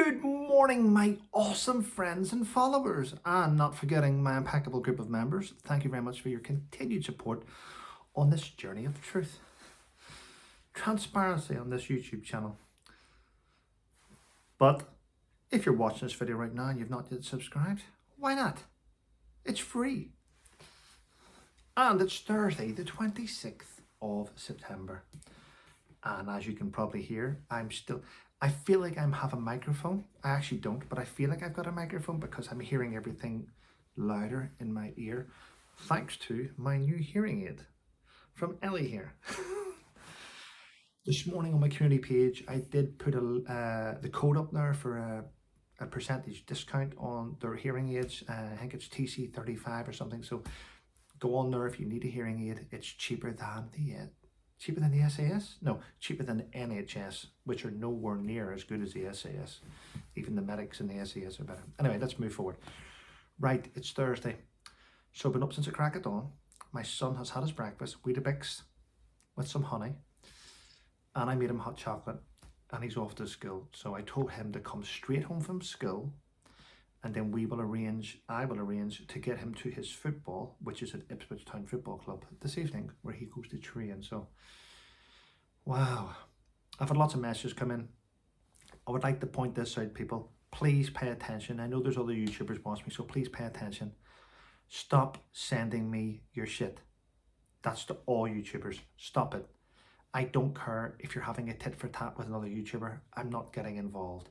Good morning, my awesome friends and followers, and not forgetting my impeccable group of members. Thank you very much for your continued support on this journey of truth. Transparency on this YouTube channel. But if you're watching this video right now and you've not yet subscribed, why not? It's free. And it's Thursday, the 26th of September. And as you can probably hear, I feel like I have a microphone. I actually don't, but I feel like I've got a microphone because I'm hearing everything louder in my ear, thanks to my new hearing aid from Ellie here. This morning on my community page, I did put the code up there for a percentage discount on their hearing aids. I think it's TC35 or something. So go on there if you need a hearing aid. It's cheaper than the SAS? No, cheaper than the NHS, which are nowhere near as good as the SAS. Even the medics in the SAS are better. Anyway, let's move forward. Right, it's Thursday. So I've been up since the crack of dawn. My son has had his breakfast, Weetabix with some honey. And I made him hot chocolate. And he's off to school. So I told him to come straight home from school. And then I will arrange to get him to his football, which is at Ipswich Town Football Club this evening, where he goes to train. So, wow. I've had lots of messages come in. I would like to point this out, people. Please pay attention. I know there's other YouTubers watching me, so please pay attention. Stop sending me your shit. That's to all YouTubers. Stop it. I don't care if you're having a tit for tat with another YouTuber. I'm not getting involved.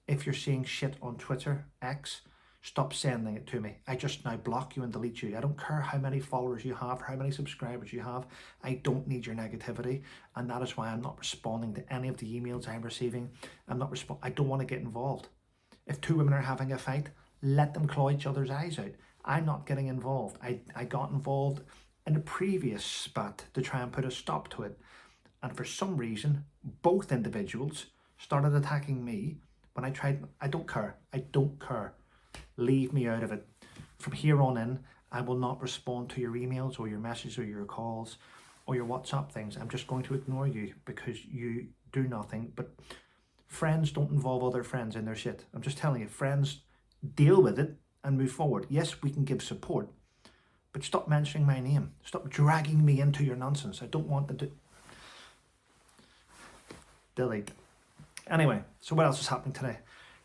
If you're seeing shit on Twitter, X, stop sending it to me. I just now block you and delete you. I don't care how many followers you have, how many subscribers you have. I don't need your negativity. And that is why I'm not responding to any of the emails I'm receiving. I don't want to get involved. If two women are having a fight, let them claw each other's eyes out. I'm not getting involved. I got involved in a previous spat to try and put a stop to it. And for some reason, both individuals started attacking me. When I tried, I don't care. Leave me out of it. From here on in, I will not respond to your emails or your messages or your calls or your WhatsApp things. I'm just going to ignore you because you do nothing. But friends don't involve other friends in their shit. I'm just telling you, friends deal with it and move forward. Yes, we can give support, but stop mentioning my name. Stop dragging me into your nonsense. I don't want to delete. Anyway, so what else is happening today?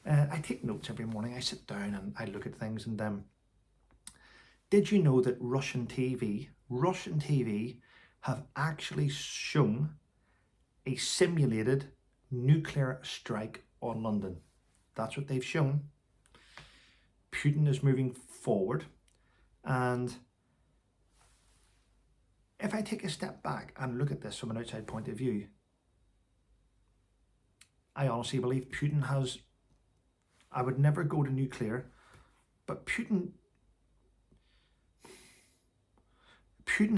I take notes every morning. I sit down and I look at things. And did you know that Russian TV have actually shown a simulated nuclear strike on London? That's what they've shown. Putin is moving forward. And if I take a step back and look at this from an outside point of view, I honestly believe Putin has, I would never go to nuclear, but Putin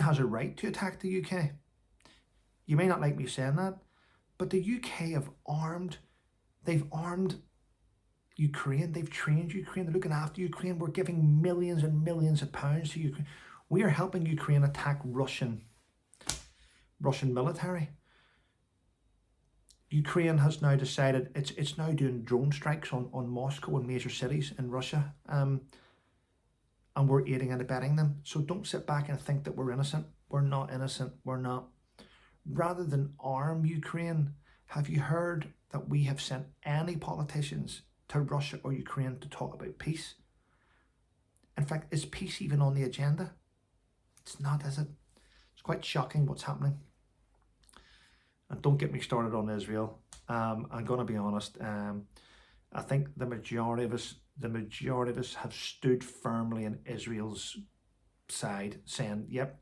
has a right to attack the UK. You may not like me saying that, but the UK they've armed Ukraine, they've trained Ukraine, they're looking after Ukraine, we're giving millions and millions of pounds to Ukraine. We are helping Ukraine attack Russian military. Ukraine has now decided it's now doing drone strikes on Moscow and major cities in Russia, and we're aiding and abetting them. So don't sit back and think that we're innocent. We're not innocent. We're not. Rather than arm Ukraine, have you heard that we have sent any politicians to Russia or Ukraine to talk about peace? In fact, is peace even on the agenda? It's not, is it? It's quite shocking what's happening. And don't get me started on Israel. I'm going to be honest. I think the majority of us have stood firmly in Israel's side, saying, yep.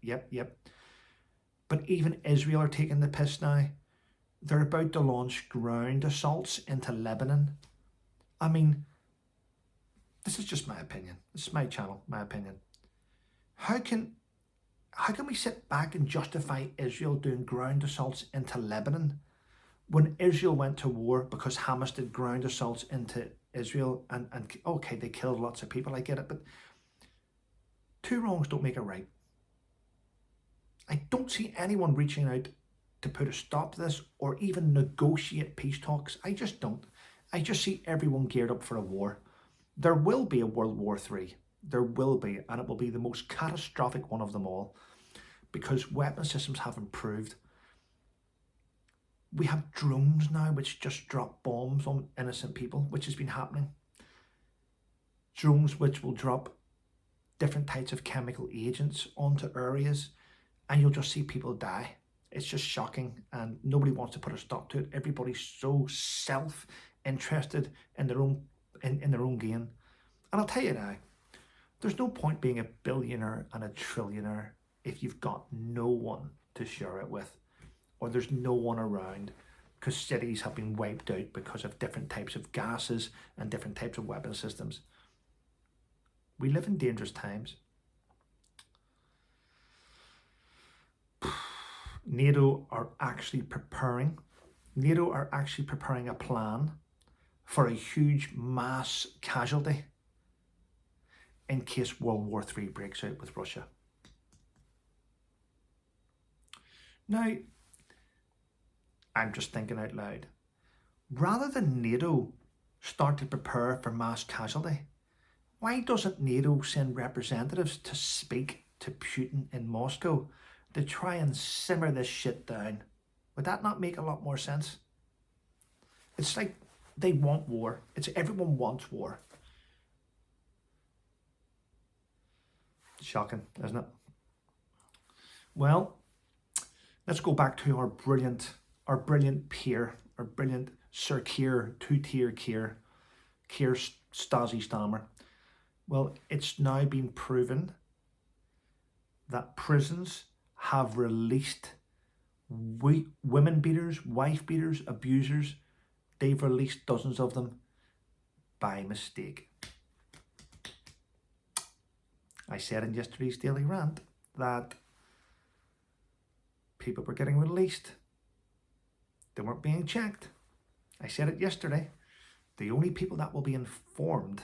But even Israel are taking the piss now. They're about to launch ground assaults into Lebanon. I mean, this is just my opinion. This is my channel, my opinion. How can we sit back and justify Israel doing ground assaults into Lebanon when Israel went to war because Hamas did ground assaults into Israel and okay, they killed lots of people, I get it, but two wrongs don't make a right. I don't see anyone reaching out to put a stop to this or even negotiate peace talks. I just don't. I just see everyone geared up for a war. There will be a World War III. There will be, and it will be the most catastrophic one of them all, because weapon systems have improved. We have drones now which just drop bombs on innocent people, which has been happening. Drones which will drop different types of chemical agents onto areas, and you'll just see people die. It's just shocking, and nobody wants to put a stop to it. Everybody's so self-interested in their own in their own gain. And I'll tell you now, there's no point being a billionaire and a trillionaire if you've got no one to share it with, or there's no one around, because cities have been wiped out because of different types of gases and different types of weapon systems. We live in dangerous times. NATO are actually preparing a plan for a huge mass casualty in case World War III breaks out with Russia. Now, I'm just thinking out loud. Rather than NATO start to prepare for mass casualty, why doesn't NATO send representatives to speak to Putin in Moscow to try and simmer this shit down? Would that not make a lot more sense? It's like they want war. Everyone wants war. Shocking, isn't it? Well, let's go back to our brilliant peer, our brilliant Sir Keir, two-tier Keir Stasi Stammer. Well, it's now been proven that prisons have released women beaters, wife beaters, abusers. They've released dozens of them by mistake. I said in yesterday's Daily Rant that people were getting released. They weren't being checked. I said it yesterday. The only people that will be informed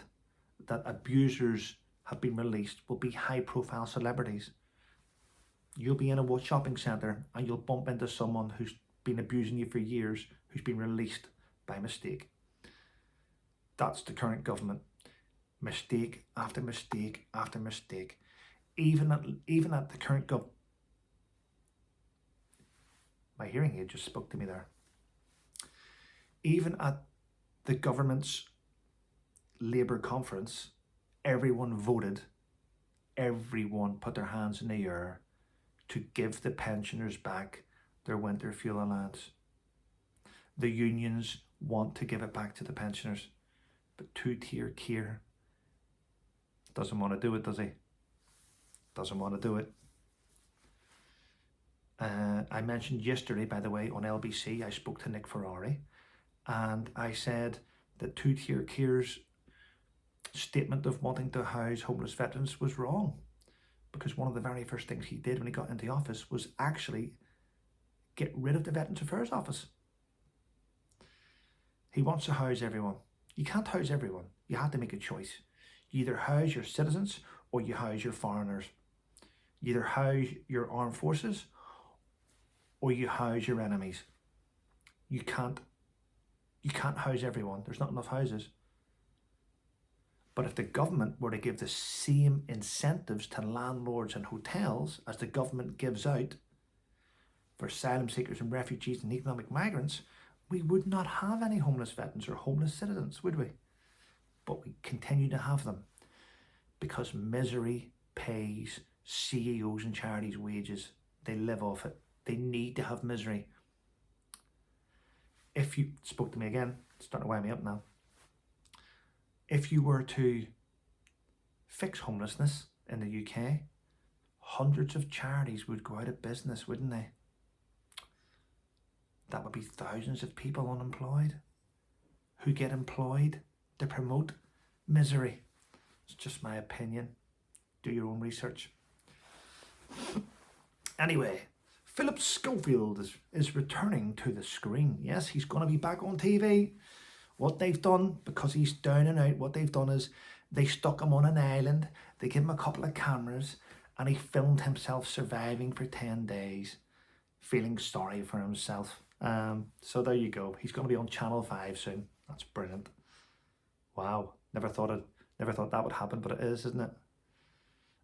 that abusers have been released will be high-profile celebrities. You'll be in a shopping centre and you'll bump into someone who's been abusing you for years, who's been released by mistake. That's the current government. Mistake after mistake after mistake. Even at the current government. My hearing aid just spoke to me there. Even at the government's Labour conference, everyone voted, everyone put their hands in the air to give the pensioners back their winter fuel allowance. The unions want to give it back to the pensioners, but two-tier Keir doesn't want to do it, does he? Doesn't want to do it. I mentioned yesterday, by the way, on LBC, I spoke to Nick Ferrari, and I said that two-tier Keir's statement of wanting to house homeless veterans was wrong, because one of the very first things he did when he got into office was actually get rid of the Veterans Affairs Office. He wants to house everyone. You can't house everyone. You have to make a choice. You either house your citizens or you house your foreigners. You either house your armed forces or you house your enemies. You can't house everyone. There's not enough houses. But if the government were to give the same incentives to landlords and hotels as the government gives out for asylum seekers and refugees and economic migrants, we would not have any homeless veterans or homeless citizens, would we? But we continue to have them because misery pays CEOs and charities wages. They live off it. They need to have misery. If you spoke to me again, it's starting to wind me up now. If you were to fix homelessness in the UK, hundreds of charities would go out of business, wouldn't they? That would be thousands of people unemployed who get employed to promote misery. It's just my opinion. Do your own research. Anyway, Philip Schofield is returning to the screen. Yes, he's going to be back on TV. What they've done, because he's down and out, what they've done is they stuck him on an island, they gave him a couple of cameras, and he filmed himself surviving for 10 days, feeling sorry for himself. So there you go. He's going to be on Channel 5 soon. That's brilliant. Wow. Never thought that would happen, but it is, isn't it?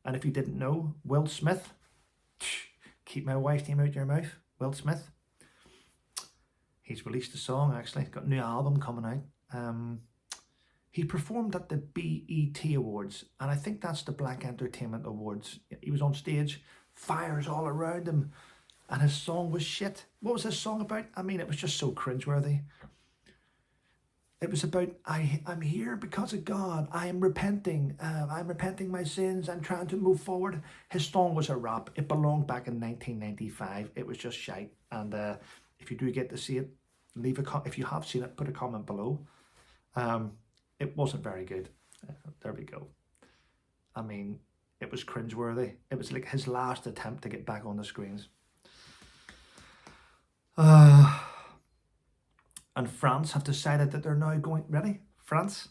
And if you didn't know, Will Smith, keep my wife's name out your mouth, Will Smith, he's released a song actually, got a new album coming out. He performed at the BET Awards, and I think that's the Black Entertainment Awards. He was on stage, fires all around him, and his song was shit. What was his song about? I mean, it was just so cringeworthy. It was about, I'm here because of God. I am repenting. I'm repenting my sins. I'm trying to move forward. His song was a rap. It belonged back in 1995. It was just shite. And if you do get to see it, leave a if you have seen it, put a comment below. It wasn't very good. There we go. I mean, it was cringeworthy. It was like his last attempt to get back on the screens. And France have decided that they're now going, ready? France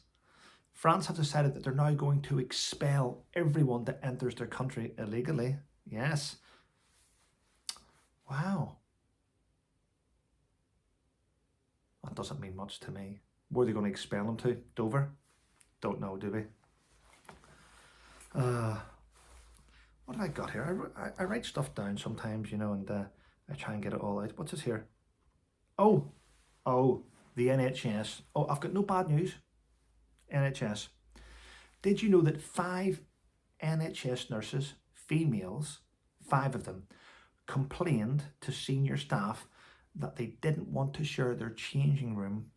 have decided that they're now going to expel everyone that enters their country illegally. Yes. Wow. That doesn't mean much to me. Where are they going to expel them to? Dover? Don't know, do we? What have I got here? I write stuff down sometimes, you know, and I try and get it all out. What's this here? Oh, the NHS. Oh, I've got no bad news. NHS. Did you know that 5 NHS nurses, females, 5 of them, complained to senior staff that they didn't want to share their changing room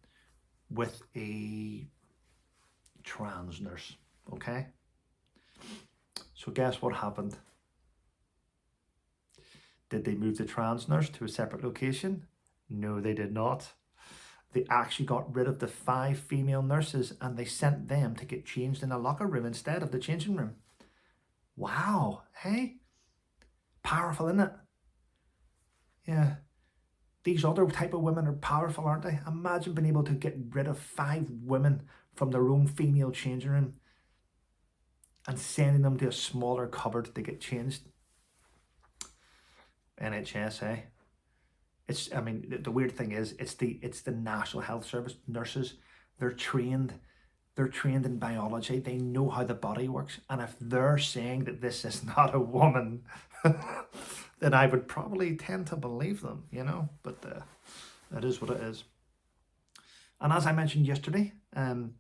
with a trans nurse, okay? So guess what happened? Did they move the trans nurse to a separate location? No, they did not. They actually got rid of the 5 female nurses and they sent them to get changed in a locker room instead of the changing room. Wow, hey? Powerful, isn't it? Yeah. These other type of women are powerful, aren't they? Imagine being able to get rid of 5 women from their own female changing room and sending them to a smaller cupboard to get changed. NHS, eh? I mean, the weird thing is, it's the National Health Service nurses. They're trained in biology. They know how the body works. And if they're saying that this is not a woman, then I would probably tend to believe them, you know. But that is what it is. And as I mentioned yesterday, 10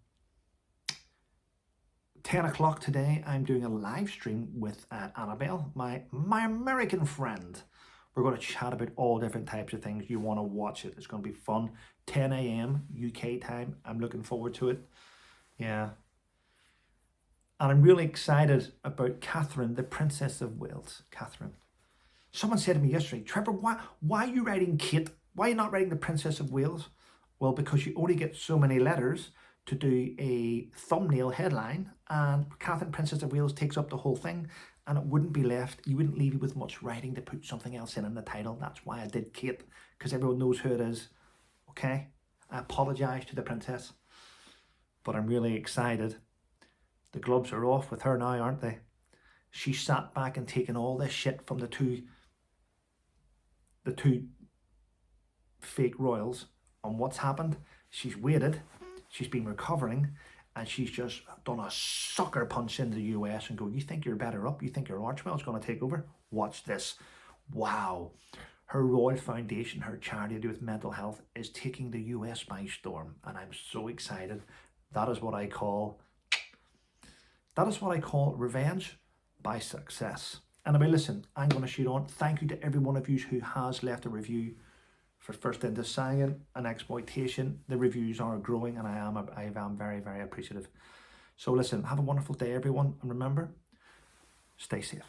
o'clock today, I'm doing a live stream with Annabelle, my American friend. We're going to chat about all different types of things. You want to watch it. It's going to be fun. 10 a.m. UK time. I'm looking forward to it. Yeah. And I'm really excited about Catherine, the Princess of Wales. Catherine. Someone said to me yesterday, Trevor, why are you writing Kate? Why are you not writing the Princess of Wales? Well, because you only get so many letters to do a thumbnail headline, and Catherine, Princess of Wales takes up the whole thing, and it wouldn't be left, you wouldn't leave you with much writing to put something else in the title. That's why I did Kate, because everyone knows who it is. Okay? I apologise to the princess, but I'm really excited. The gloves are off with her now, aren't they? She sat back and taken all this shit from the two fake royals, and what's happened? She's waited, she's been recovering, and she's just done a sucker punch into the US and go, you think you're better up? You think your Archwell's going to take over? Watch this. Wow. Her Royal Foundation, her charity to do with mental health, is taking the US by storm, and I'm so excited. That is what I call revenge by success. Anyway, listen, I'm going to shoot on. Thank you to every one of you who has left a review for First Into Singing and Exploitation. The reviews are growing, and I am very, very appreciative. So listen, have a wonderful day, everyone, and remember, stay safe.